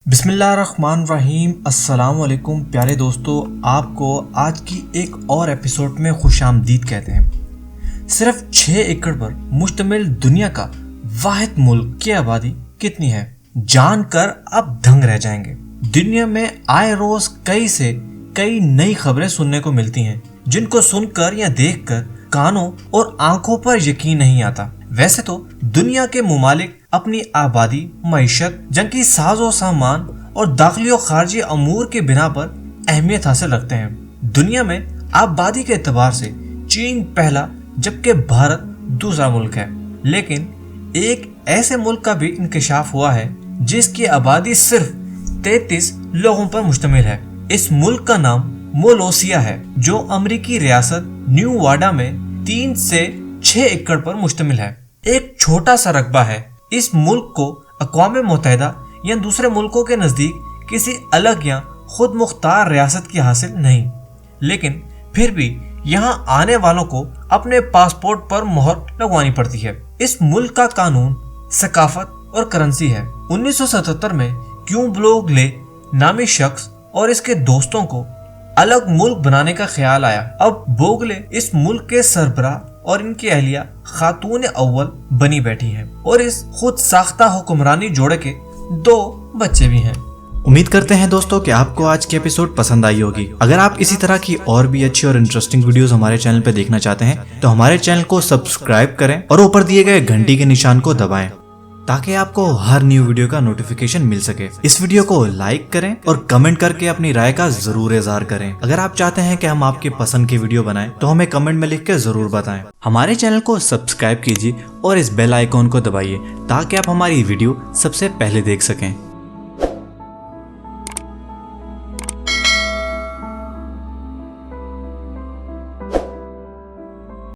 बिस्मिल्लाहिर्रहमानिर्रहीम। अस्सलाम वालेकुम प्यारे दोस्तों, आपको आज की एक और एपिसोड में खुशामदीद कहते हैं। सिर्फ 6 एकड़ पर मुश्तमिल दुनिया का वाहिद मुल्क की आबादी कितनी है, जानकर आप दंग रह जाएंगे। दुनिया में आए रोज कई नई खबरें सुनने को मिलती हैं, जिनको सुनकर या देखकर कानों और आंखों पर यकीन नहीं आता। वैसे तो दुनिया के मुमालिक अपनी आबादी, मईशत, जंगी साजो सामान और दाखिली और खारजी अमूर के बिना पर अहमियत हासिल रखते हैं। दुनिया में आबादी के एतबार से चीन पहला जबकि भारत दूसरा मुल्क है, लेकिन एक ऐसे मुल्क का भी इंकशाफ हुआ है जिसकी आबादी सिर्फ 33 लोगों पर मुश्तमिल है। इस मुल्क का नाम मोलोसिया है, जो अमेरिकी रियासत न्यू वाडा में 3 से 6 एकड़ पर मुश्तमिल है। एक छोटा सा रकबा है। इस मुल्क को अक़वाम मुत्तहिदा या दूसरे मुल्कों के नज़दीक किसी अलग या खुद मुख्तार रियासत की हासिल नहीं, लेकिन फिर भी यहाँ आने वालों को अपने पासपोर्ट पर मोहर लगवानी पड़ती है। इस मुल्क का कानून, सकाफत और करेंसी है। 1977 में क्यूं ब्लोगले नामी शख्स और इसके दोस्तों को अलग मुल्क बनाने का ख्याल आया। अब बोगले इस मुल्क के सरबराह और इनकी अहलिया खातून अव्वल बनी बैठी हैं और इस खुद साख्ता हुक्मरानी जोड़े के 2 बच्चे भी हैं। उम्मीद करते हैं दोस्तों कि आपको आज की एपिसोड पसंद आई होगी। अगर आप इसी तरह की और भी अच्छी और इंटरेस्टिंग वीडियोस हमारे चैनल पे देखना चाहते हैं तो हमारे चैनल को सब्सक्राइब करें और ऊपर दिए गए घंटी के निशान को दबाएं, ताकि आपको हर न्यू वीडियो का नोटिफिकेशन मिल सके। इस वीडियो को लाइक करें और कमेंट करके अपनी राय का जरूर इज़हार करें। अगर आप चाहते हैं कि हम आपके पसंद की वीडियो बनाएं तो हमें कमेंट में लिख के जरूर बताएं। हमारे चैनल को सब्सक्राइब कीजिए और इस बेल आइकॉन को दबाइए, ताकि आप हमारी वीडियो सबसे पहले देख सकें।